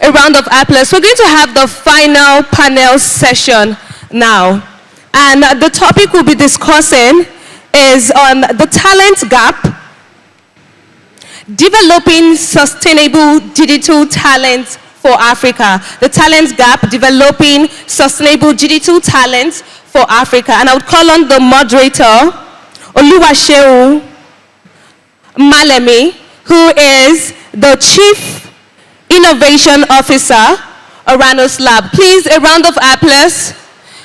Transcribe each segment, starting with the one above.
a round of applause. We're going to have the final panel session now. And the topic we'll be discussing is on the talent gap, developing sustainable digital talent for Africa. The talent gap, developing sustainable digital talent for Africa. And I would call on the moderator, Olusegun Maleghemi, who is the Chief Innovation Officer, Ouranos Lab. Please, a round of applause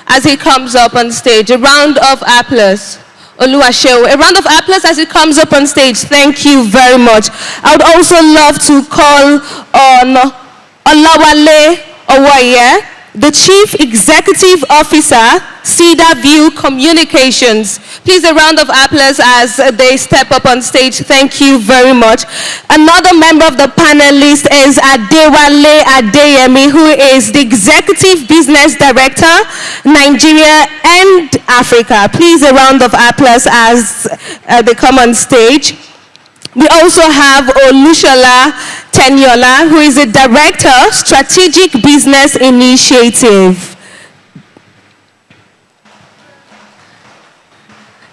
as he comes up on stage. A round of applause. Olusegun, a round of applause as he comes up on stage. Thank you very much. I would also love to call on Olawale Owoeye, the Chief Executive Officer, Cedarview Communications. Please, a round of applause as they step up on stage. Thank you very much. Another member of the panelists is Adewale Adeyemi, who is the Executive Business Director, Nigeria and Africa. Please, a round of applause as they come on stage. We also have Olusola Teniola, who is the Director, Strategic Business Initiative.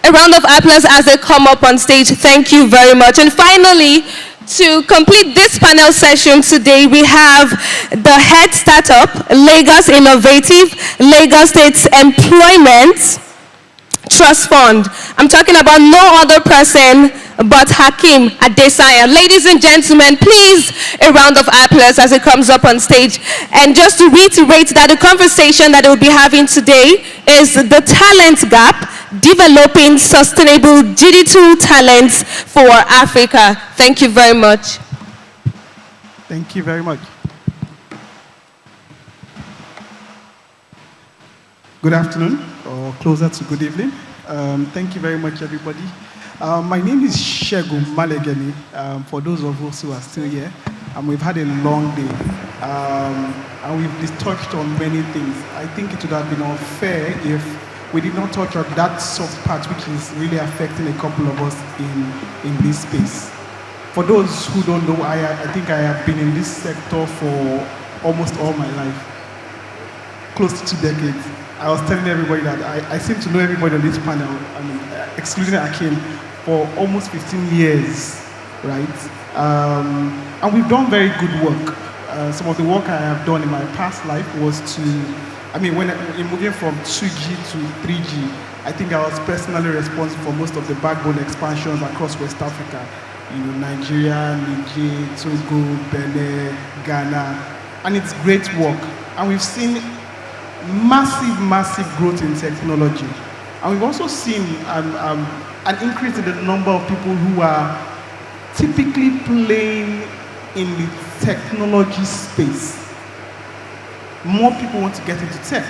A round of applause as they come up on stage. Thank you very much. And finally, to complete this panel session today, we have the head startup, Lagos Innovative, Lagos State's Employment Trust Fund. I'm talking about no other person but Hakeem Onasanya. Ladies and gentlemen, please, a round of applause as it comes up on stage. And just to reiterate that the conversation that we'll be having today is the talent gap, developing sustainable digital talents for Africa. Thank you very much. Thank you very much. Good afternoon, or closer to good evening. Thank you very much, everybody. My name is Olusegun Maleghemi, for those of us who are still here. We've had a long day, and we've touched on many things. I think it would have been unfair if we did not touch on that soft part which is really affecting a couple of us in this space. For those who don't know, I think I have been in this sector for almost all my life, close to 2 decades. I was telling everybody that I seem to know everybody on this panel, excluding Hakeem, for almost 15 years, right? And we've done very good work. Some of the work I have done in my past life was to, when moving from 2G to 3G, I think I was personally responsible for most of the backbone expansions across West Africa. Nigeria, Niger, Togo, Benin, Ghana, and it's great work. And we've seen massive growth in technology. And we've also seen an increase in the number of people who are typically playing in the technology space. More people want to get into tech.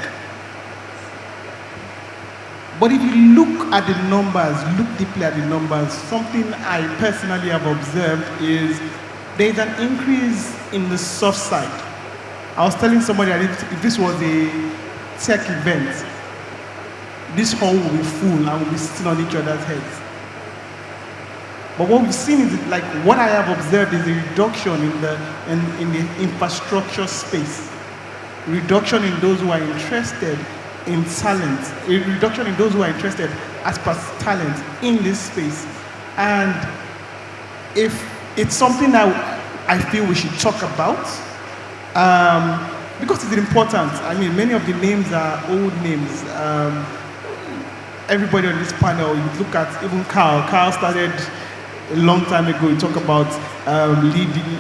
But if you look at the numbers, look deeply at the numbers, something I personally have observed is there's an increase in the soft side. I was telling somebody that if this was a tech event, this hall will be full and we'll be sitting on each other's heads. But what we've seen is, what I have observed is a reduction in the infrastructure space, reduction in those who are interested in talent, a reduction in those who are interested as per talent in this space. And if it's something that I feel we should talk about, because it's important. Many of the names are old names. Everybody on this panel, you look at even Carl. Carl started a long time ago. You talk about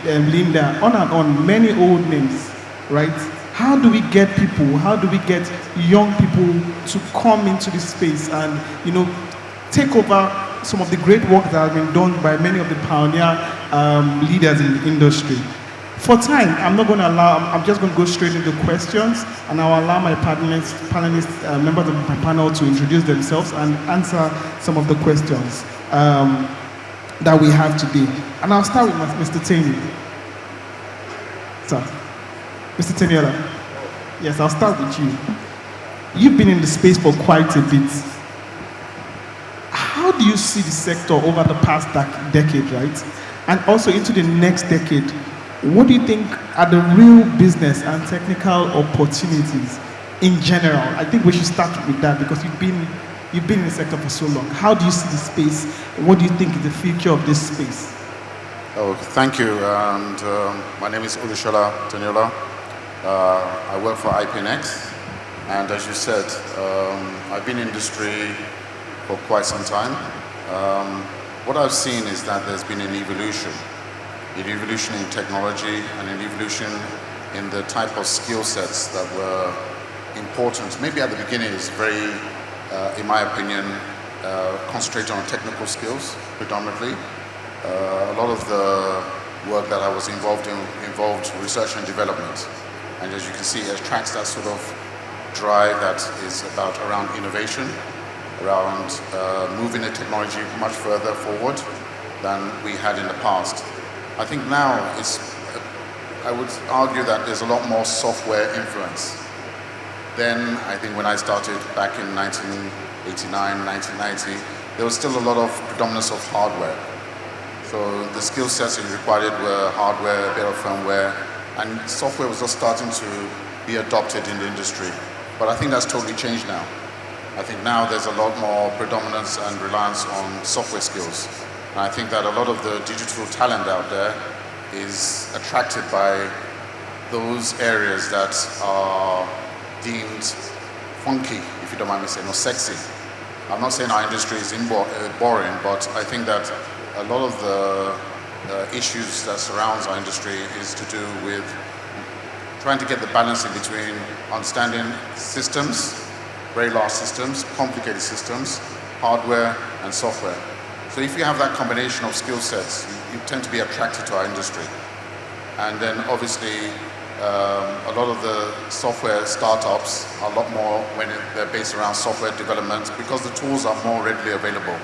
Linda, on and on, many old names, right? How do we get people, how do we get young people to come into this space and, take over some of the great work that has been done by many of the pioneer leaders in the industry? For time, I'm just going to go straight into questions, and I'll allow my panelists, members of my panel to introduce themselves and answer some of the questions that we have today. And I'll start with Mr. Teniola. So, Mr. Teniola, yes, I'll start with you. You've been in the space for quite a bit. How do you see the sector over the past decade, right? And also into the next decade? what do you think are the real business and technical opportunities in general? I think we should start with that because you've been in the sector for so long. How do you see the space? What do you think is the future of this space? Oh, thank you. And my name is Olusola Teniola. I work for ipNX. And as you said, I've been in industry for quite some time. What I've seen is that there's been an evolution in technology and an evolution in the type of skill sets that were important. Maybe at the beginning it's very, in my opinion, concentrated on technical skills predominantly. A lot of the work that I was involved in involved research and development. And as you can see, it attracts that sort of drive that is around innovation, around moving the technology much further forward than we had in the past. I think now I would argue that there's a lot more software influence. Then I think when I started back in 1989, 1990, there was still a lot of predominance of hardware. So the skill sets required were hardware, a bit of firmware, and software was just starting to be adopted in the industry. But I think that's totally changed now. I think now there's a lot more predominance and reliance on software skills. And I think that a lot of the digital talent out there is attracted by those areas that are deemed funky, if you don't mind me saying, or sexy. I'm not saying our industry is boring, but I think that a lot of the issues that surrounds our industry is to do with trying to get the balance in between understanding systems, very large systems, complicated systems, hardware and software. So if you have that combination of skill sets, you tend to be attracted to our industry. And then obviously, a lot of the software startups are a lot more when they're based around software development because the tools are more readily available.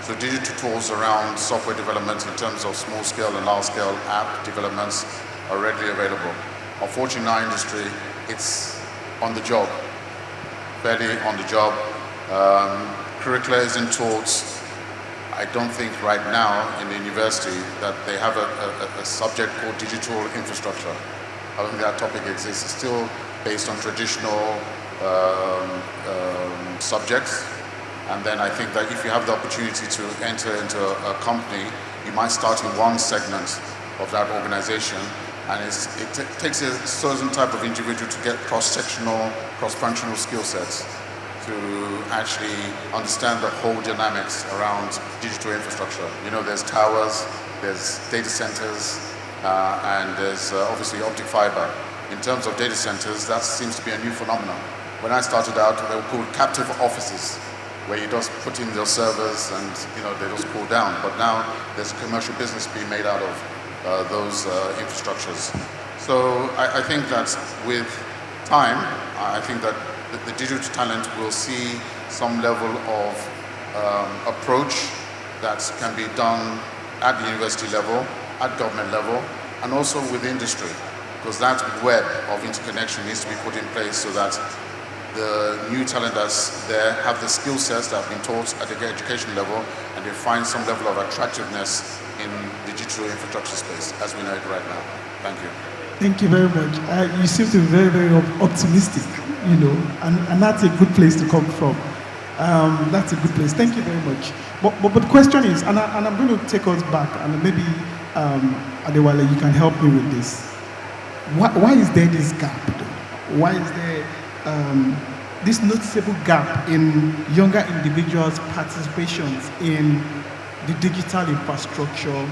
So digital tools around software development in terms of small scale and large scale app developments are readily available. Unfortunately, in our industry, it's on the job, fairly on the job. Curricula isn't taught. I don't think right now in the university that they have a subject called digital infrastructure. I don't think that topic exists. It's still based on traditional subjects. And then I think that if you have the opportunity to enter into a company, you might start in one segment of that organization. And it takes a certain type of individual to get cross-sectional, cross-functional skill sets to actually understand the whole dynamics around digital infrastructure. You know, there's towers, there's data centers, and there's obviously optic fiber. In terms of data centers, that seems to be a new phenomenon. When I started out, they were called captive offices, where you just put in your servers and they just cool down. But now there's a commercial business being made out of those infrastructures. So I think that with time, I think that the digital talent will see some level of approach that can be done at the university level, at government level, and also with industry, because that web of interconnection needs to be put in place so that the new talent that's there have the skill sets that have been taught at the education level, and they find some level of attractiveness in the digital infrastructure space as we know it right now. Thank you. Thank you very much. You seem to be very, very optimistic, and that's a good place to come from. That's a good place. Thank you very much. But the question is, and I'm going to take us back, and maybe Adewale, you can help me with this. Why is there this gap, though? Why is there this noticeable gap in younger individuals' participations in the digital infrastructure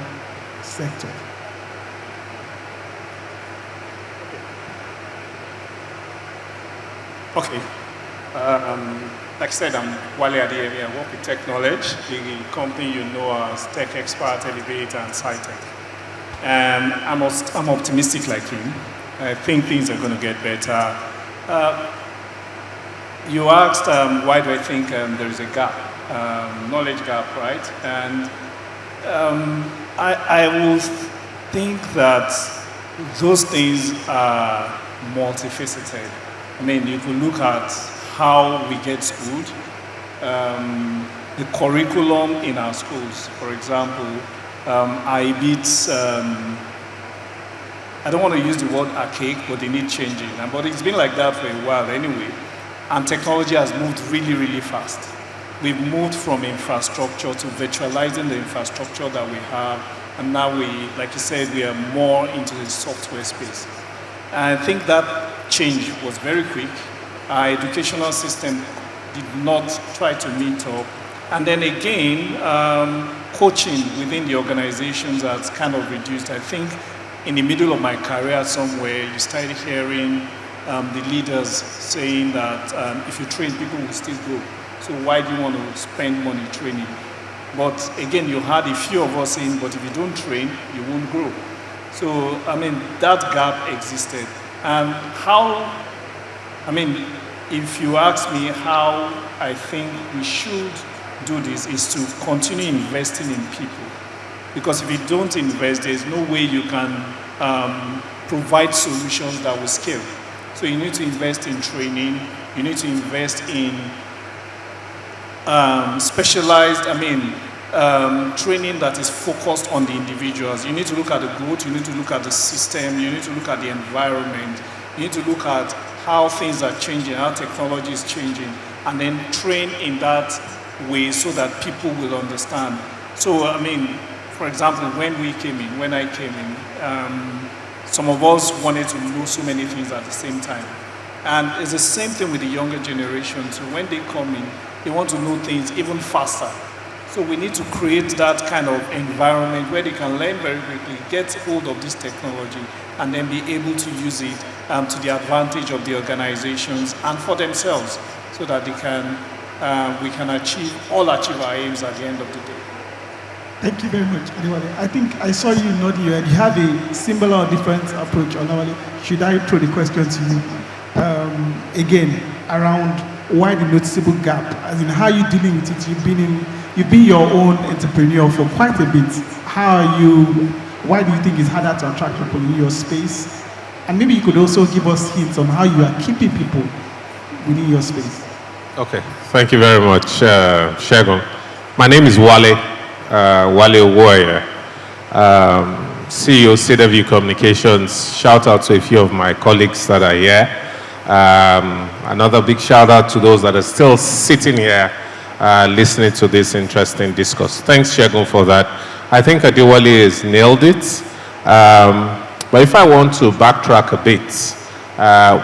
sector? Okay. Like I said, I'm Adewale Adeyemi. I work with Tek Knowledge, the company you know as Tek Experts, Innovates, and Cytec. I'm optimistic like him. I think things are going to get better. You asked why do I think there is a gap, knowledge gap, right? And I will think that those things are multifaceted. I mean, if we look at how we get schooled, the curriculum in our schools, for example, I don't want to use the word archaic, but they need changing. But it's been like that for a while anyway. And technology has moved really, really fast. We've moved from infrastructure to virtualizing the infrastructure that we have. And now we, like you said, we are more into the software space. And I think that change was very quick. Our educational system did not try to meet up. And then again, coaching within the organizations has kind of reduced. I think in the middle of my career somewhere, you started hearing the leaders saying that if you train, people will still grow. So why do you want to spend money training? But again, you had a few of us saying, but if you don't train, you won't grow. So, I mean, that gap existed. And if you ask me how I think we should do this, is to continue investing in people. Because if you don't invest, there's no way you can provide solutions that will scale. So you need to invest in training, you need to invest in specialized, training that is focused on the individuals. You need to look at the growth, you need to look at the system, you need to look at the environment, you need to look at how things are changing, how technology is changing, and then train in that way so that people will understand. So, for example, when I came in, some of us wanted to know so many things at the same time. And it's the same thing with the younger generation. So when they come in, they want to know things even faster. So we need to create that kind of environment where they can learn very quickly, get hold of this technology, and then be able to use it to the advantage of the organizations and for themselves, so that they can, we can achieve our aims at the end of the day. Thank you very much, Adewale. I think I saw you nodding your head. You have a similar or different approach, Olawale. Should I throw the question to you? Again, around why the noticeable gap, as in how you dealing with it. You've been your own entrepreneur for quite a bit. Why do you think it's harder to attract people in your space? And maybe you could also give us hints on how you are keeping people within your space. Okay, thank you very much, Segun. My name is Olawale Owoeye, CEO Cedarview Communications. Shout out to a few of my colleagues that are here. Another big shout out to those that are still sitting here listening to this interesting discourse. Thanks, Segun, for that. I think Adewale has nailed it. But if I want to backtrack a bit,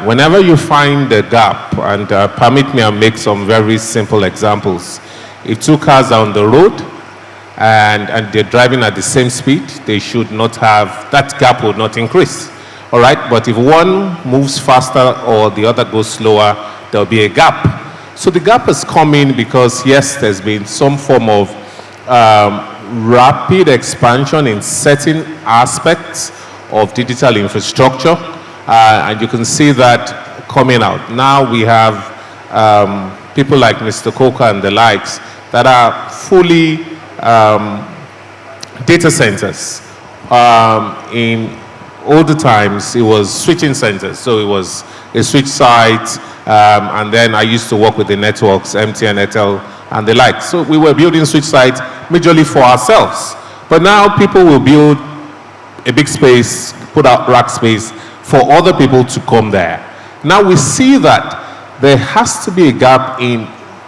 whenever you find a gap, and permit me to make some very simple examples. If two cars are on the road, and they're driving at the same speed, they should not have, that gap will not increase. All right, but if one moves faster or the other goes slower, there'll be a gap. So the gap is coming because, yes, there's been some form of rapid expansion in certain aspects of digital infrastructure, and you can see that coming out. Now we have people like Mr. Coker and the likes that are fully data centers. In older times, it was switching centers. So it was a switch site, and then I used to work with the networks, MTN, Airtel, and the like. So we were building switch sites majorly for ourselves. But now people will build a big space, put out rack space for other people to come there. Now we see that there has to be a gap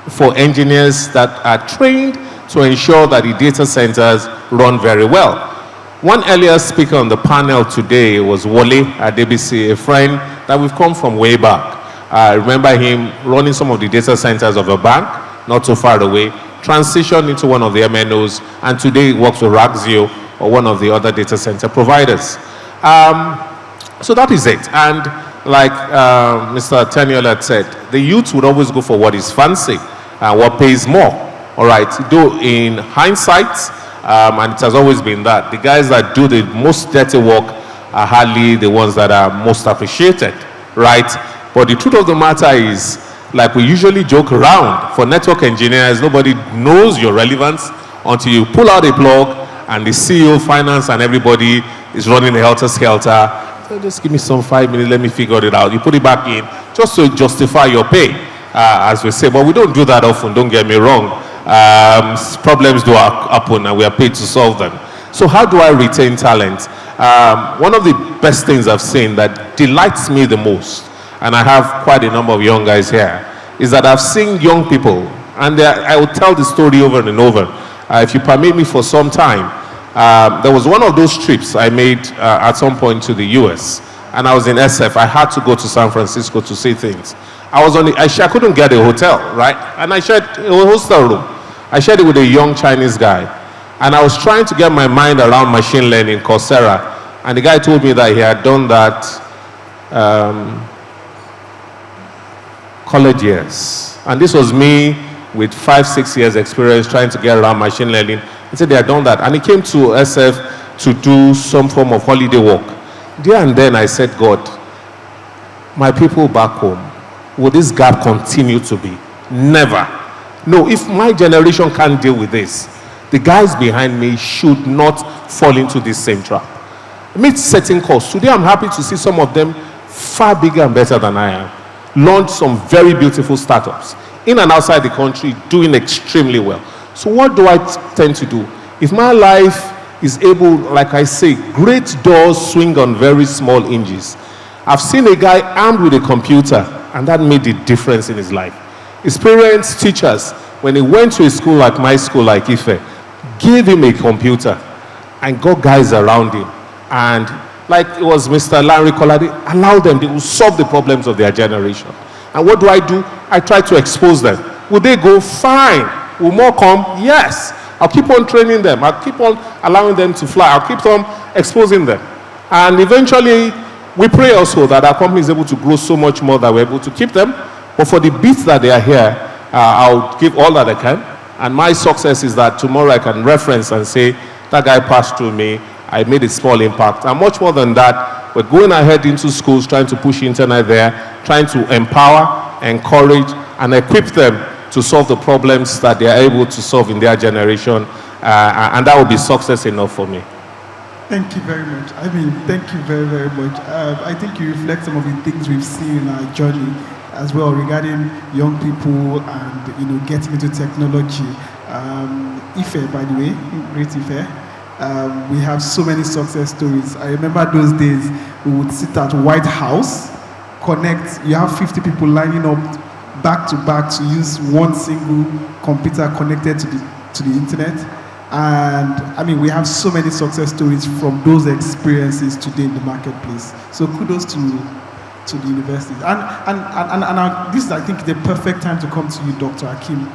for engineers that are trained to ensure that the data centers run very well. One earlier speaker on the panel today was Wale Adebisi, a friend that we've come from way back. I remember him running some of the data centers of a bank, not so far away, transitioned into one of the MNOs, and today he works with Raxio or one of the other data center providers. So that is it. And like Mr. Teniola said, the youth would always go for what is fancy and what pays more. All right, though in hindsight, and it has always been that, the guys that do the most dirty work are hardly the ones that are most appreciated, right? But the truth of the matter is, like we usually joke around, for network engineers, nobody knows your relevance until you pull out a plug and the CEO, finance, and everybody is running a helter-skelter. So just give me some 5 minutes, let me figure it out. You put it back in just to justify your pay, as we say. But we don't do that often, don't get me wrong. Problems do happen and we are paid to solve them. So how do I retain talent? One of the best things I've seen that delights me the most, and I have quite a number of young guys here, is that I've seen young people, and I will tell the story over and over. If you permit me for some time, there was one of those trips I made at some point to the US, and I was in SF. I had to go to San Francisco to see things. I couldn't get a hotel, right? And I shared a hostel room. I shared it with a young Chinese guy. And I was trying to get my mind around machine learning, Coursera. And the guy told me that he had done that college years. And this was me with 5-6 years experience trying to get around machine learning. He said they had done that. And he came to SF to do some form of holiday work. There and then I said, God, my people back home, will this gap continue to be? Never. No, if my generation can't deal with this, the guys behind me should not fall into this same trap. Meet setting costs. Today I'm happy to see some of them far bigger and better than I am. Launch some very beautiful startups in and outside the country doing extremely well. So what do I tend to do? If my life is able, like I say, great doors swing on very small hinges. I've seen a guy armed with a computer, and that made the difference in his life. His parents, teachers, when he went to a school like my school, like Ife, gave him a computer and got guys around him. And like it was Mr. Larry Colade, allow them, they will solve the problems of their generation. And what do? I try to expose them. Will they go? Fine. Will more come? Yes. I'll keep on training them. I'll keep on allowing them to fly. I'll keep on exposing them. And eventually, we pray also that our company is able to grow so much more that we're able to keep them. But for the bits that they are here, I'll give all that I can. And my success is that tomorrow I can reference and say, that guy passed through me, I made a small impact. And much more than that, we're going ahead into schools, trying to push internet there, trying to empower, encourage, and equip them to solve the problems that they are able to solve in their generation. And that will be success enough for me. Thank you very much. Thank you very, very much. I think you reflect some of the things we've seen in our journey as well regarding young people and getting into technology. Ife, by the way, great Ife. We have so many success stories. I remember those days we would sit at White House, connect. You have 50 people lining up back to back to use one single computer connected to the internet. And we have so many success stories from those experiences today in the marketplace. So kudos to the universities. And this is, I think, the perfect time to come to you, Dr. Hakeem.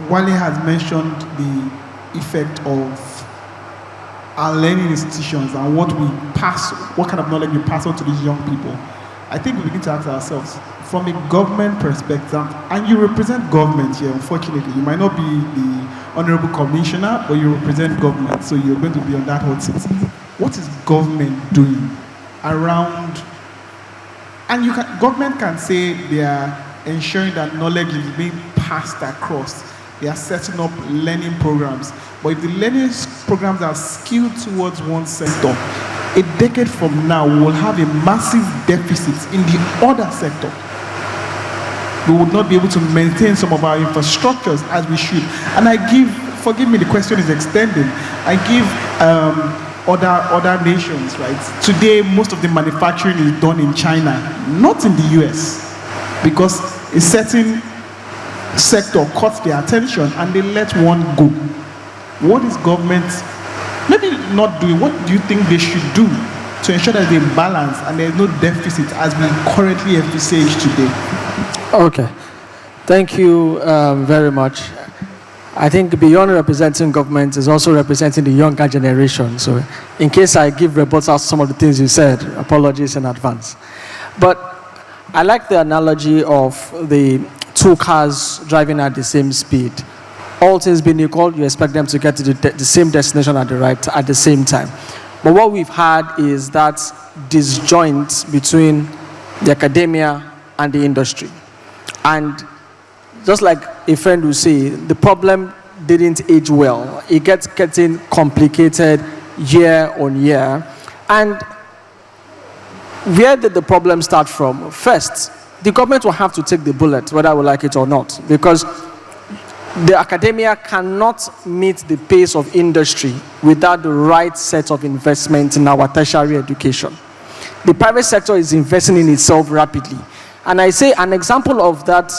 Wale has mentioned the effect of our learning institutions and what kind of knowledge we pass on to these young people. I think we begin to ask ourselves, from a government perspective, and you represent government here, unfortunately. You might not be the honorable commissioner, but you represent government, so you're going to be on that hot seat. What is government doing around, and government can say they are ensuring that knowledge is being passed across. They are setting up learning programs. But if the learning programs are skewed towards one sector, a decade from now, we will have a massive deficit in the other sector. We would not be able to maintain some of our infrastructures as we should. And forgive me, the question is extended. I give other nations, right? Today, most of the manufacturing is done in China, not in the US, because a certain sector cuts their attention and they let one go. What is government maybe not doing? What do you think they should do to ensure that there's a balance and there's no deficit as we currently envisage today? Okay, thank you very much. I think beyond representing government is also representing the younger generation. So in case I give rebuttals to some of the things you said, apologies in advance. But I like the analogy of the two cars driving at the same speed. All things being equal, you expect them to get to the same destination at the same time. But what we've had is that disjoint between the academia and the industry. And just like a friend will say, the problem didn't age well. It gets getting complicated year on year. And where did the problem start from? First, the government will have to take the bullet, whether we like it or not, because the academia cannot meet the pace of industry without the right set of investment in our tertiary education. The private sector is investing in itself rapidly. And I say an example of that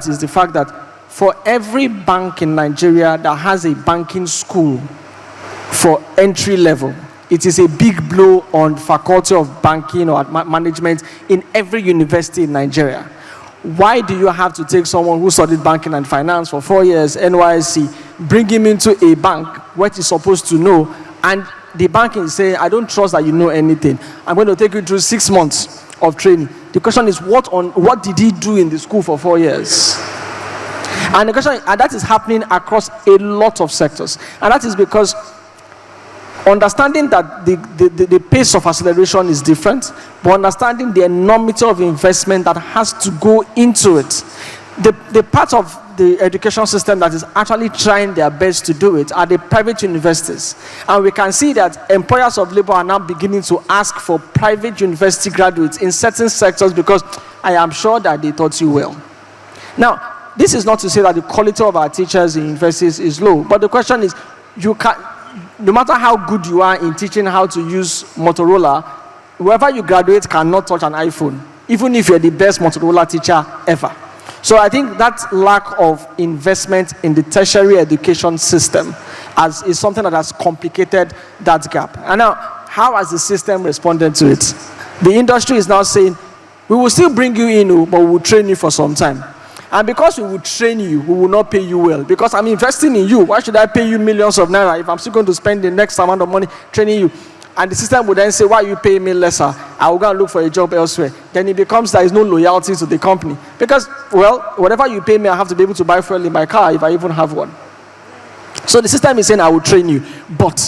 is the fact that for every bank in Nigeria that has a banking school for entry level, it is a big blow on faculty of banking or management in every university in Nigeria. Why do you have to take someone who studied banking and finance for 4 years, NYSC, bring him into a bank, what he's supposed to know, and the bank is saying, I don't trust that you know anything. I'm going to take you through 6 months of training. The question is, what did he do in the school for 4 years? And the question, and that is happening across a lot of sectors. And that is because understanding that the pace of acceleration is different, but understanding the enormity of investment that has to go into it. The part of the education system that is actually trying their best to do it are the private universities. And we can see that employers of labor are now beginning to ask for private university graduates in certain sectors because I am sure that they taught you well. Now, this is not to say that the quality of our teachers in universities is low, but the question is, no matter how good you are in teaching how to use Motorola, whoever you graduate cannot touch an iPhone, even if you're the best Motorola teacher ever. So I think that lack of investment in the tertiary education system is something that has complicated that gap. And now, how has the system responded to it? The industry is now saying, we will still bring you in, but we will train you for some time. And because we will train you, we will not pay you well. Because I'm investing in you. Why should I pay you millions of naira if I'm still going to spend the next amount of money training you? And the system would then say, why are you paying me lesser? I will go and look for a job elsewhere. Then it becomes there is no loyalty to the company. Because, well, whatever you pay me, I have to be able to buy fuel in my car if I even have one. So the system is saying, I will train you. But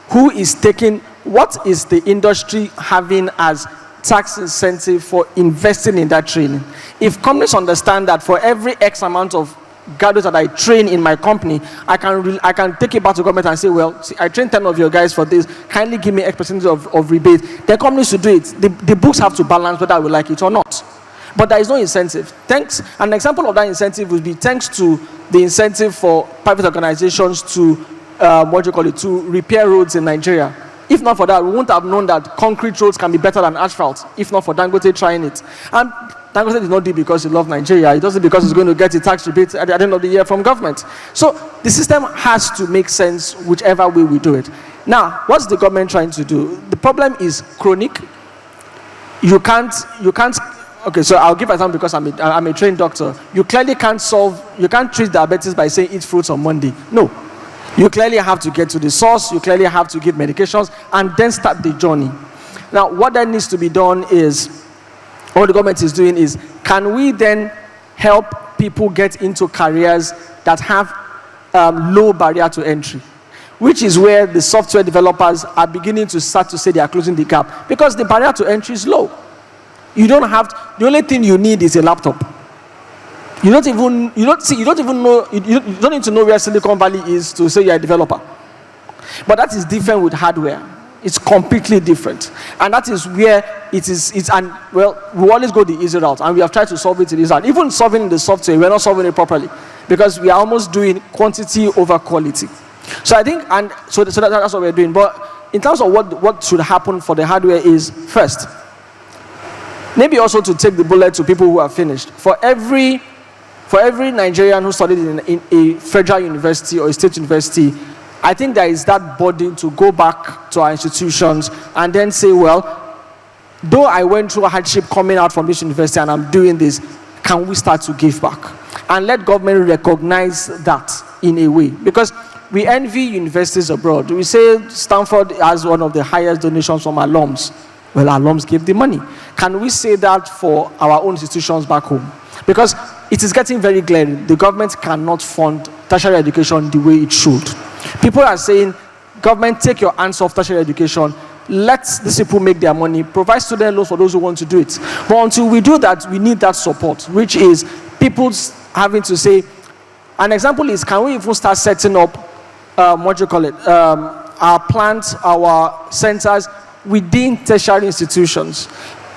what is the industry having as tax incentive for investing in that training? If companies understand that for every X amount of graduates that I train in my company, I can take it back to government and say, well, see, I trained 10 of your guys for this, kindly give me X% of rebate. The companies should do it. The books have to balance whether I will like it or not. But there is no incentive. An example of that incentive would be thanks to the incentive for private organizations to, to repair roads in Nigeria. If not for that, we wouldn't have known that concrete roads can be better than asphalt, if not for Dangote trying it. And Dangote did not do it because he loves Nigeria. He does it because he's going to get a tax rebate at the end of the year from government. So the system has to make sense whichever way we do it. Now, what's the government trying to do? The problem is chronic. You can't, okay, so I'll give an example because I'm a trained doctor. You clearly can't treat diabetes by saying eat fruits on Monday. No. You clearly have to get to the source, you clearly have to give medications, and then start the journey. Now, what that needs to be done is, what the government is doing is, can we then help people get into careers that have low barrier to entry? Which is where the software developers are beginning to start to say they are closing the gap. Because the barrier to entry is low. The only thing you need is a laptop. You don't need to know where Silicon Valley is to say you're a developer. But that is different with hardware. It's completely different. And that is where we always go the easy route, and we have tried to solve it in this route. Even solving the software, we're not solving it properly, because we are almost doing quantity over quality. So I think, so that's what we're doing. But in terms of what should happen for the hardware is, first, maybe also to take the bullet to people who are finished. For every Nigerian who studied in a federal university or a state university, I think there is that burden to go back to our institutions and then say, well, though I went through a hardship coming out from this university and I'm doing this, can we start to give back? And let government recognize that in a way. Because we envy universities abroad. We say Stanford has one of the highest donations from alums. Well, alums give the money. Can we say that for our own institutions back home? Because it is getting very glaring. The government cannot fund tertiary education the way it should. People are saying, government, take your hands off tertiary education. Let these people make their money. Provide student loans for those who want to do it. But until we do that, we need that support, which is people having to say, an example is, can we even start setting up, our plants, our centers within tertiary institutions?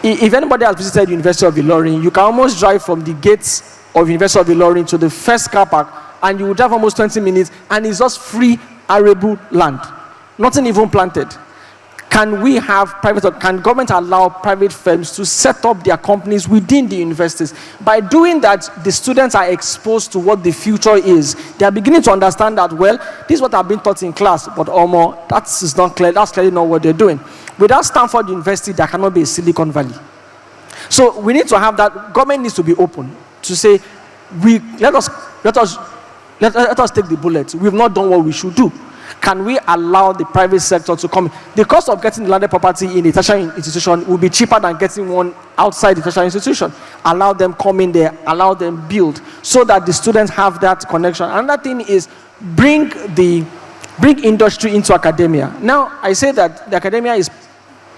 If anybody has visited University of Ilorin, you can almost drive from the gates of University of Ilorin to the first car park and you will drive almost 20 minutes, and it's just free arable land, nothing even planted. Can we have private, or can government allow private firms to set up their companies within the universities? By doing that, the students are exposed to what the future is. They are beginning to understand that, well, this is what I've been taught in class, but that is not clear. That's clearly not what they're doing. Without Stanford University, there cannot be a Silicon Valley. So we need to have that. Government needs to be open to say, let us take the bullet. We've not done what we should do. Can we allow the private sector to come in? The cost of getting the landed property in a tertiary institution will be cheaper than getting one outside the tertiary institution. Allow them come in there, allow them build, so that the students have that connection. Another thing is bring industry into academia. Now, I say that the academia is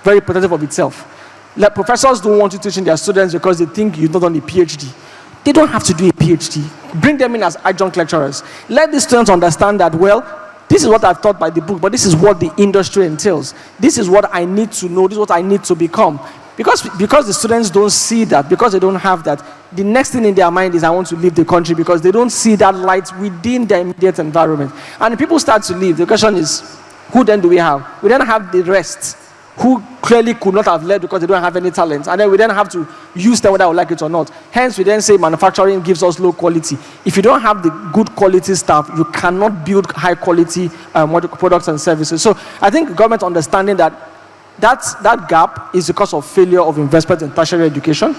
very protective of itself. Like, professors don't want you teaching their students because they think you've not done a PhD. They don't have to do a PhD. Bring them in as adjunct lecturers. Let the students understand that, well, this is what I've taught by the book, but this is what the industry entails. This is what I need to know. This is what I need to become. Because the students don't see that, because they don't have that, the next thing in their mind is, I want to leave the country, because they don't see that light within their immediate environment. And if people start to leave, the question is, who then do we have? We then have the rest, who clearly could not have led because they don't have any talent. And then we then have to use them whether we like it or not. Hence, we then say manufacturing gives us low quality. If you don't have the good quality staff, you cannot build high quality products and services. So I think government understanding that gap is because of failure of investment in tertiary education.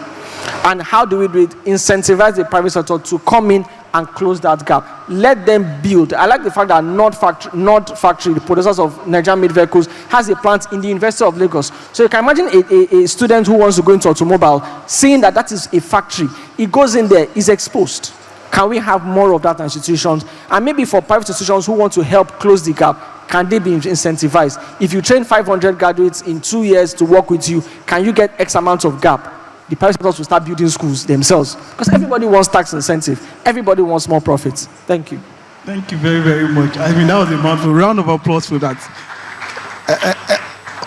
And how do we do it? Incentivize the private sector to come in and close that gap. Let them build. I like the fact that Nord Factory, the producers of Nigerian made vehicles, has a plant in the University of Lagos. So you can imagine a student who wants to go into automobile, seeing that is a factory. He goes in there, is exposed. Can we have more of that in institutions? And maybe for private institutions who want to help close the gap, can they be incentivized? If you train 500 graduates in 2 years to work with you, can you get X amount of gap? The private sector will start building schools themselves, because everybody wants tax incentive. Everybody wants more profits. Thank you. Thank you very, very much. I mean, that was a mouthful. Round of applause for that.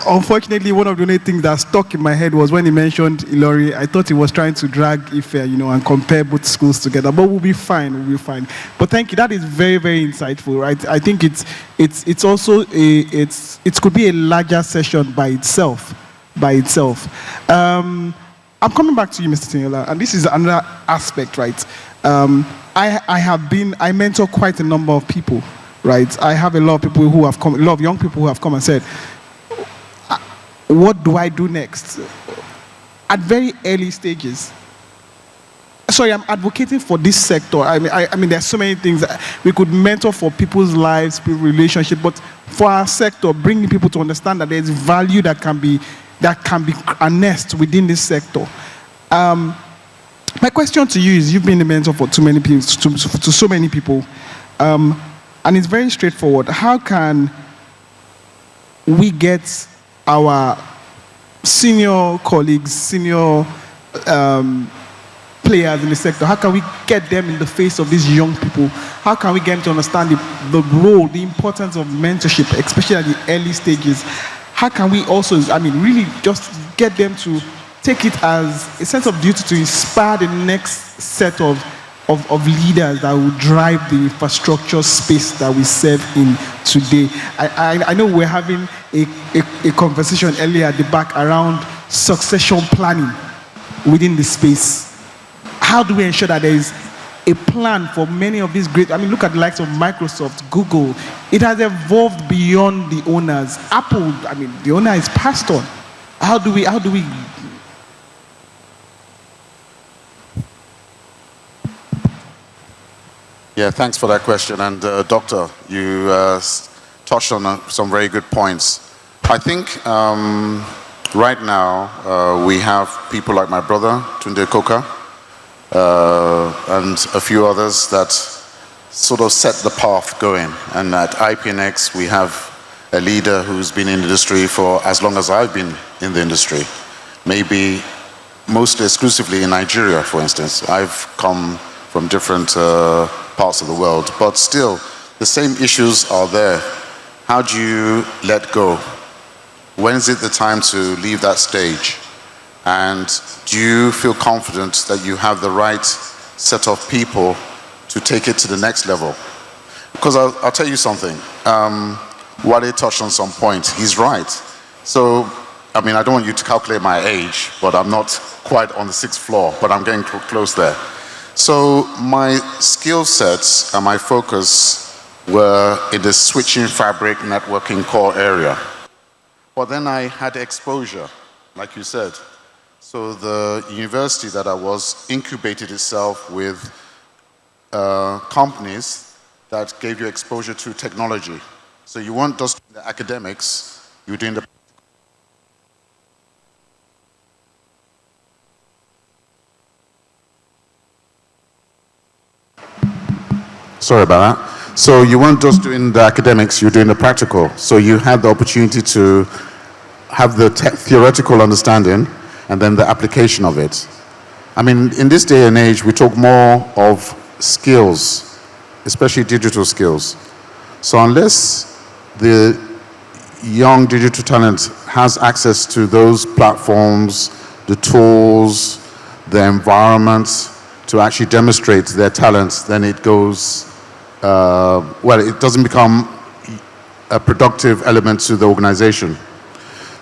Unfortunately, one of the only things that stuck in my head was when he mentioned Ilori. I thought he was trying to drag Ife, and compare both schools together. But we'll be fine. We'll be fine. But thank you. That is very, very insightful, right? I think it's also it could be a larger session by itself. I'm coming back to you, Mr. Teniola, and this is another aspect, right? I mentor quite a number of people, right? I have a lot of people who have come, a lot of young people who have come and said, what do I do next? At very early stages. Sorry, I'm advocating for this sector. I mean, there's so many things that we could mentor for people's lives, relationship, but for our sector, bringing people to understand that there's value that can be harnessed within this sector. My question to you is, you've been a mentor for too many people, to so many people, and it's very straightforward. How can we get our senior colleagues, senior players in the sector, how can we get them in the face of these young people? How can we get them to understand the role, the importance of mentorship, especially at the early stages? How can we also, really just get them to take it as a sense of duty to inspire the next set of leaders that will drive the infrastructure space that we serve in today? I know we're having a conversation earlier at the back around succession planning within the space. How do we ensure that there is a plan for many of these great, look at the likes of Microsoft, Google. It has evolved beyond the owners. Apple, the owner is passed on. How do we? Yeah, thanks for that question. And Doctor, you touched on some very good points. I think right now we have people like my brother, Tunde Koka, and a few others that sort of set the path going. And at ipNX, we have a leader who's been in the industry for as long as I've been in the industry. Maybe mostly exclusively in Nigeria, for instance. I've come from different parts of the world, but still, the same issues are there. How do you let go? When is it the time to leave that stage? And do you feel confident that you have the right set of people to take it to the next level. Because I'll tell you something. Wale touched on some point. He's right. So, I mean, I don't want you to calculate my age, but I'm not quite on the 6th floor, but I'm getting close there. So my skill sets and my focus were in the switching fabric networking core area. But then I had exposure, like you said. So the university that I was incubated itself with companies that gave you exposure to technology. So you weren't just doing the academics, you were doing the... Sorry about that. So you weren't just doing the academics, you were doing the practical. So you had the opportunity to have the theoretical understanding and then the application of it. I mean, in this day and age, we talk more of skills, especially digital skills. So unless the young digital talent has access to those platforms, the tools, the environment to actually demonstrate their talents, then it goes, well, it doesn't become a productive element to the organization.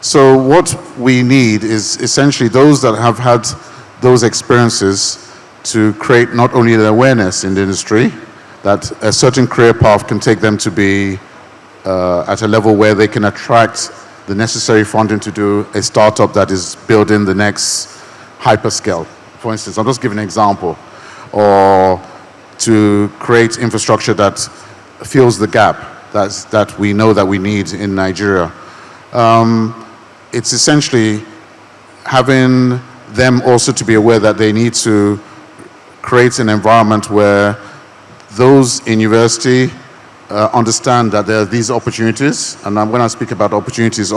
So what we need is essentially those that have had those experiences to create not only the awareness in the industry, that a certain career path can take them to be at a level where they can attract the necessary funding to do a startup that is building the next hyperscale. For instance, I'll just give an example. Or to create infrastructure that fills the gap that we know that we need in Nigeria. It's essentially having them also to be aware that they need to create an environment where those in university understand that there are these opportunities, and when I speak about opportunities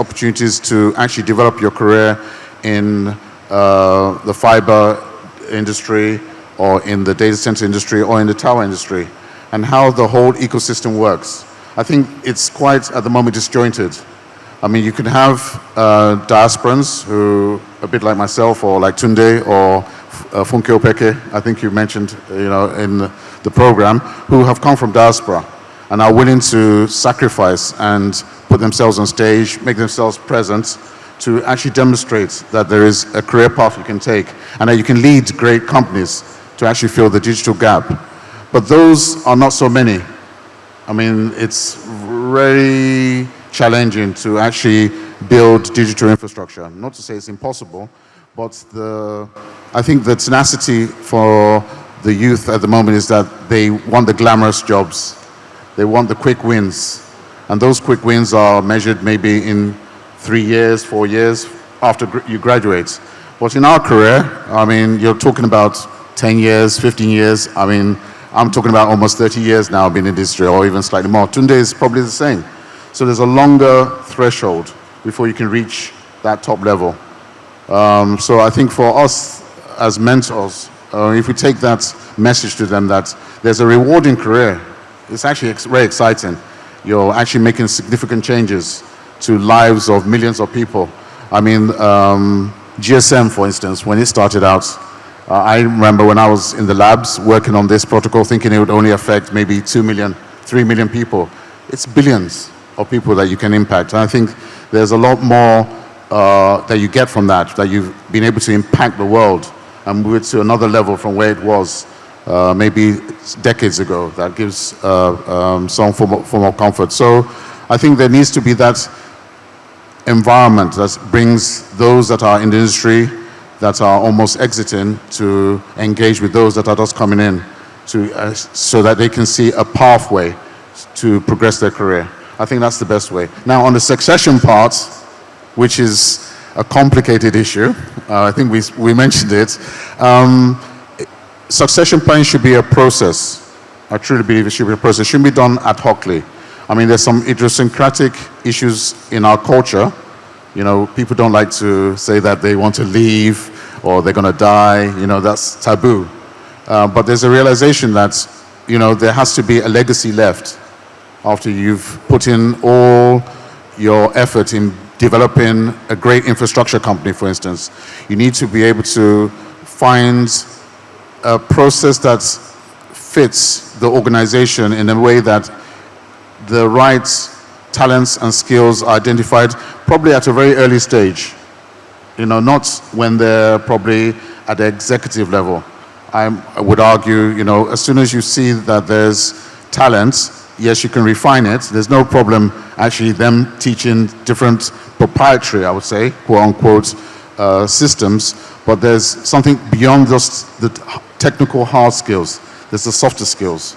to actually develop your career in the fiber industry, or in the data center industry, or in the tower industry, and how the whole ecosystem works. I think it's quite, at the moment, disjointed. I mean, you can have diasporans who, a bit like myself, or like Tunde, or Funke Opeke, I think you mentioned, in the program, who have come from diaspora and are willing to sacrifice and put themselves on stage, make themselves present, to actually demonstrate that there is a career path you can take and that you can lead great companies to actually fill the digital gap. But those are not so many. I mean, it's very challenging to actually build digital infrastructure. Not to say it's impossible, but I think the tenacity for the youth at the moment is that they want the glamorous jobs. They want the quick wins. And those quick wins are measured maybe in 3 years, 4 years after you graduate. But in our career, I mean, you're talking about 10 years, 15 years. I mean, I'm talking about almost 30 years now I've been in the industry, or even slightly more. Tunde is probably the same. So there's a longer threshold before you can reach that top level. So I think for us as mentors, if we take that message to them that there's a rewarding career, it's actually very exciting. You're actually making significant changes to lives of millions of people. I mean, GSM, for instance, when it started out, I remember when I was in the labs working on this protocol, thinking it would only affect maybe 2 million, 3 million people. It's billions of people that you can impact. And I think there's a lot more that you get from that you've been able to impact the world and move it to another level from where it was maybe decades ago. That gives some form of comfort. So I think there needs to be that environment that brings those that are in the industry, that are almost exiting, to engage with those that are just coming in, so that they can see a pathway to progress their career. I think that's the best way. Now, on the succession part, which is a complicated issue, I think we mentioned it, succession planning should be a process. I truly believe it should be a process. It shouldn't be done ad hocly. I mean, there's some idiosyncratic issues in our culture. People don't like to say that they want to leave or they're going to die. That's taboo. But there's a realization that, there has to be a legacy left after you've put in all your effort in developing a great infrastructure company, for instance. You need to be able to find a process that fits the organization in a way that the right talents and skills are identified probably at a very early stage. Not when they're probably at the executive level. I would argue, as soon as you see that there's talent, yes, you can refine it. There's no problem actually them teaching different proprietary, I would say, quote unquote, systems, but there's something beyond just the technical hard skills. There's the softer skills.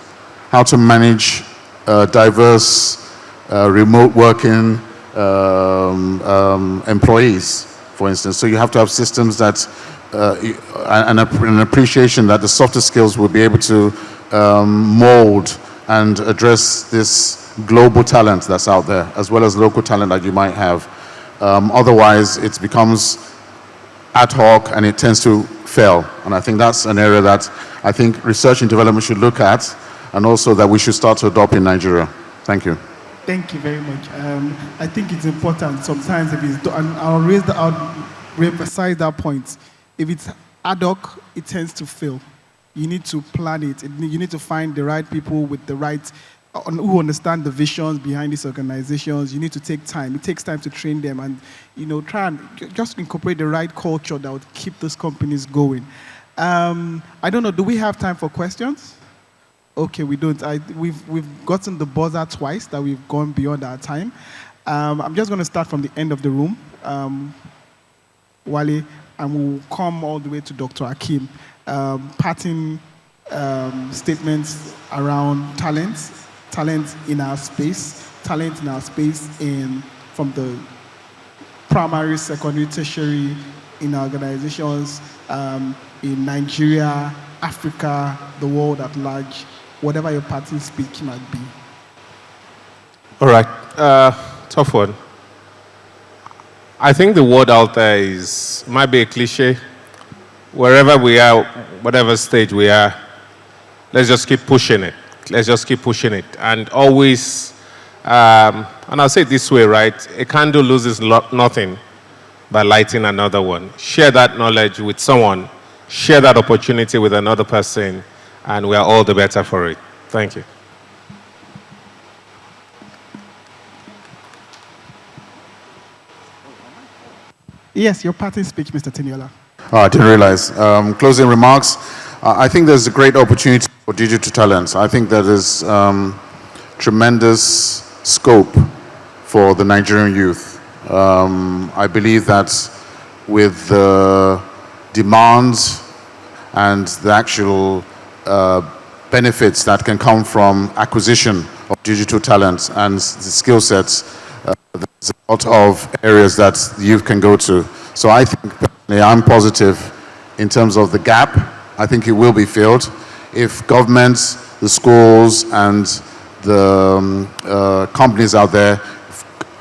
How to manage diverse remote working employees, for instance. So you have to have systems that, and an appreciation that the softer skills will be able to mold and address this global talent that's out there, as well as local talent that you might have. Otherwise, it becomes ad hoc and it tends to fail. And I think that's an area that I think research and development should look at, and also that we should start to adopt in Nigeria. Thank you. Thank you very much. I think it's important sometimes if it's, and I'll reemphasize that point. If it's ad hoc, it tends to fail. You need to plan it. You need to find the right people with the right, who understand the visions behind these organizations. You need to take time. It takes time to train them and, try and just incorporate the right culture that would keep those companies going. I don't know, do we have time for questions? Okay, we don't. We've gotten the buzzer twice that we've gone beyond our time. I'm just going to start from the end of the room, Wale, and we'll come all the way to Dr. Hakeem. Parting statements around talent in our space from the primary, secondary, tertiary, in organizations, in Nigeria, Africa, the world at large, whatever your parting speech might be. All right, tough one. I think the word out there might be a cliche. Wherever we are, whatever stage we are, let's just keep pushing it. And always, and I'll say it this way, right? A candle loses nothing by lighting another one. Share that knowledge with someone. Share that opportunity with another person, and we are all the better for it. Thank you. Yes, your parting speech, Mr. Teniola. Oh, I didn't realize. Closing remarks. I think there's a great opportunity for digital talents. I think there is tremendous scope for the Nigerian youth. I believe that with the demands and the actual benefits that can come from acquisition of digital talents and the skill sets, there's a lot of areas that the youth can go to. So I think personally, I'm positive in terms of the gap. I think it will be filled if governments, the schools, and the companies out there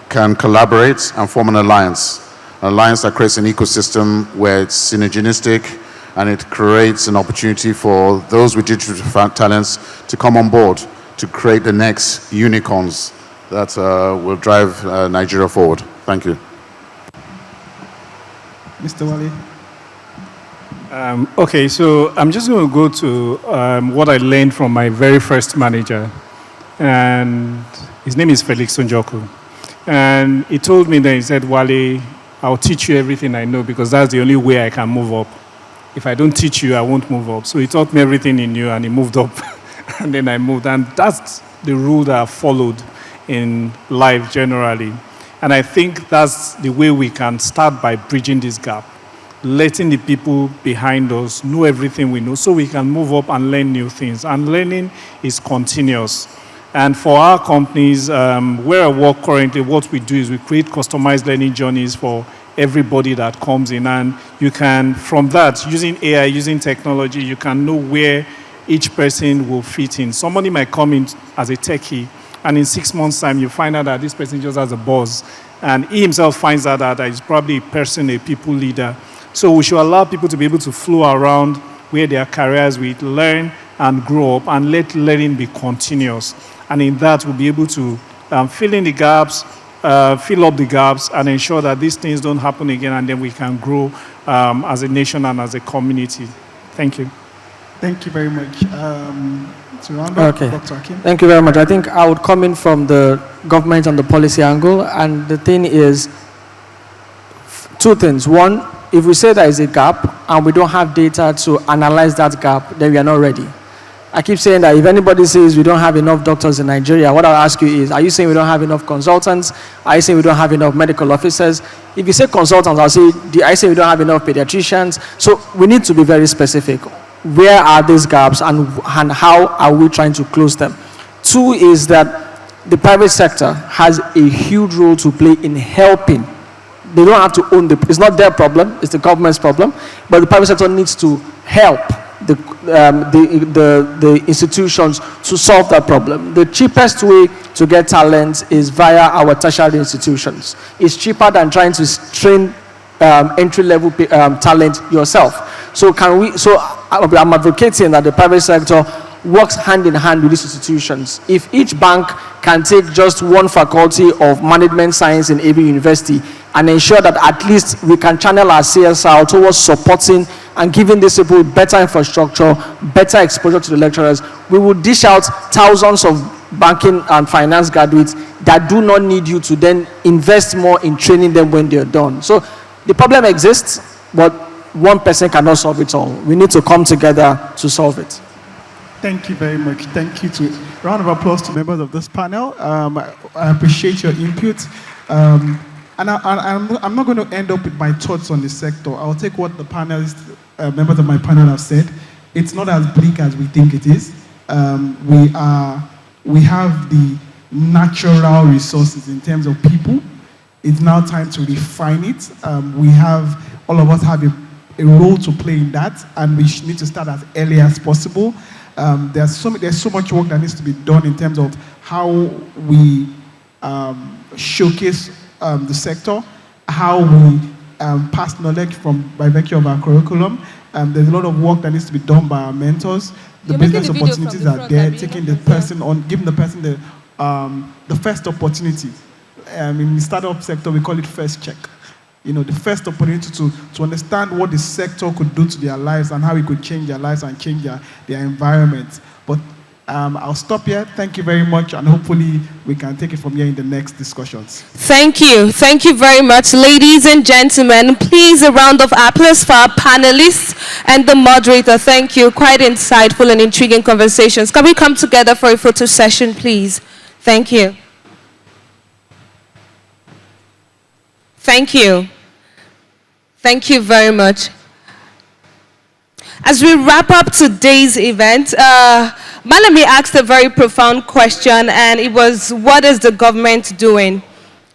can collaborate and form an alliance that creates an ecosystem where it's synergistic and it creates an opportunity for those with digital talents to come on board to create the next unicorns that will drive Nigeria forward. Thank you. Mr. Wale. Okay, so I'm just going to go to what I learned from my very first manager. And his name is Felix Onjoku. And he told me that, he said, Wale, I'll teach you everything I know because that's the only way I can move up. If I don't teach you, I won't move up. So he taught me everything he knew and he moved up. And then I moved. And that's the rule that I've followed in life generally. And I think that's the way we can start by bridging this gap, letting the people behind us know everything we know so we can move up and learn new things. And learning is continuous. And for our companies, where I work currently, what we do is we create customized learning journeys for everybody that comes in. And you can, from that, using AI, using technology, you can know where each person will fit in. Somebody might come in as a techie, and in 6 months' time, you find out that this person just has a buzz. And he himself finds out that he's probably a person, a people leader. So we should allow people to be able to flow around where their careers will learn and grow up and let learning be continuous. And in that, we'll be able to fill in the gaps, fill up the gaps, and ensure that these things don't happen again, and then we can grow as a nation and as a community. Thank you. Thank you very much. To round up, Okay. Dr. Hakeem. Thank you very much. I think I would come in from the government and the policy angle, and the thing is two things. One, if we say there is a gap and we don't have data to analyze that gap, then we are not ready. I keep saying that if anybody says we don't have enough doctors in Nigeria, what I'll ask you is, are you saying we don't have enough consultants? Are you saying we don't have enough medical officers? If you say consultants, I'll say, are you saying we don't have enough pediatricians? So we need to be very specific. Where are these gaps and how are we trying to close them? Two is that the private sector has a huge role to play in helping. They don't have to own it's not their problem, it's the government's problem, but the private sector needs to help the institutions to solve that problem. The cheapest way to get talent is via our tertiary institutions. It's cheaper than trying to train entry-level talent yourself. So I'm advocating that the private sector works hand in hand with these institutions. If each bank can take just one faculty of management science in every university and ensure that at least we can channel our CSR towards supporting and giving these people better infrastructure, better exposure to the lecturers, we will dish out thousands of banking and finance graduates that do not need you to then invest more in training them when they're done. So the problem exists, but one person cannot solve it all. We need to come together to solve it. Thank you very much. Thank you. Round of applause to members of this panel. I appreciate your input. And I'm not going to end up with my thoughts on the sector. I'll take what the panelists, members of my panel have said. It's not as bleak as we think it is. We have the natural resources in terms of people. It's now time to refine it. All of us have a role to play in that, and we need to start as early as possible. There's so much work that needs to be done in terms of how we showcase the sector, how we pass knowledge by virtue of our curriculum. There's a lot of work that needs to be done by our mentors. The business opportunities are there, taking the person on, giving the person the first opportunity. In the startup sector, we call it first check. The first opportunity to understand what the sector could do to their lives and how it could change their lives and change their environment. But I'll stop here. Thank you very much, and hopefully we can take it from here in the next discussions. Thank you. Thank you very much, ladies and gentlemen. Please, a round of applause for our panelists and the moderator. Thank you. Quite insightful and intriguing conversations. Can we come together for a photo session, please? Thank you. Thank you. Thank you very much. As we wrap up today's event, Malami asked a very profound question, and it was, what is the government doing?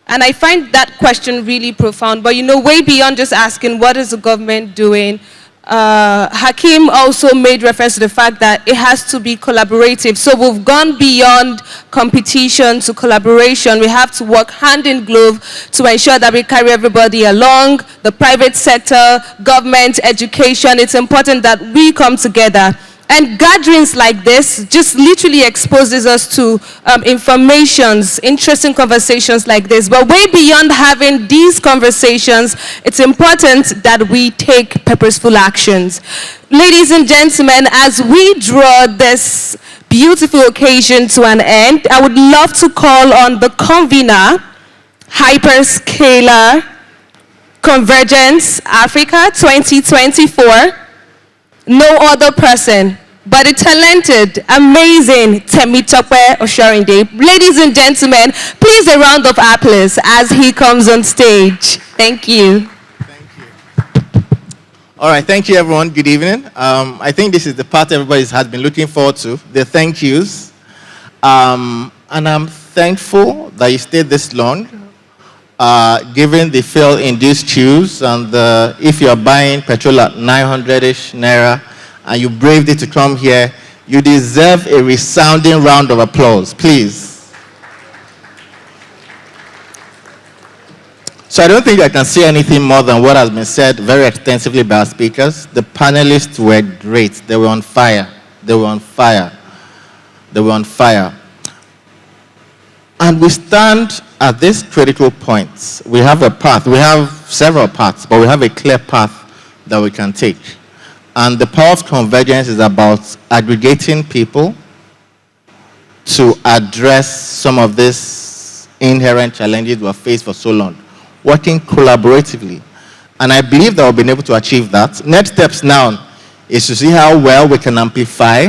And I find that question really profound, but way beyond just asking what is the government doing, Hakeem also made reference to the fact that it has to be collaborative. So we've gone beyond competition to collaboration. We have to work hand in glove to ensure that we carry everybody along, the private sector, government, education. It's important that we come together. And gatherings like this just literally exposes us to informations, interesting conversations like this. But way beyond having these conversations, it's important that we take purposeful actions. Ladies and gentlemen, as we draw this beautiful occasion to an end, I would love to call on the convener, Hyperscaler, Convergence Africa 2024. No other person but the talented, amazing Temitope Oshorinde. Ladies and gentlemen, please a round of applause as he comes on stage. Thank you. Thank you. All right, thank you everyone. Good evening. I think this is the part everybody has been looking forward to, the thank yous. And I'm thankful that you stayed this long, given the fuel-induced queues and if you're buying petrol at 900-ish naira, and you braved it to come here, you deserve a resounding round of applause, please. So I don't think I can say anything more than what has been said very extensively by our speakers. The panelists were great. They were on fire. They were on fire. They were on fire. And we stand at this critical point. We have a path. We have several paths, but we have a clear path that we can take. And the power of convergence is about aggregating people, to address some of these inherent challenges we have faced for so long, working collaboratively. And I believe that we've been able to achieve that. Next steps now is to see how well we can amplify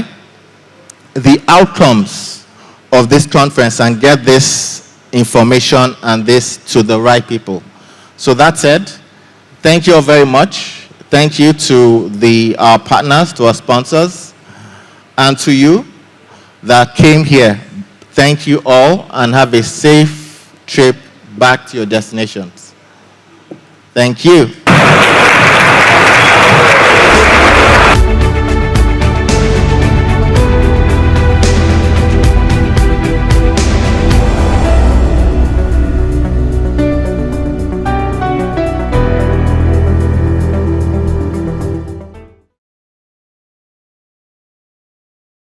the outcomes of this conference and get this information and this to the right people. So that said, thank you all very much. Thank you to our partners, to our sponsors, and to you that came here. Thank you all, and have a safe trip back to your destinations. Thank you.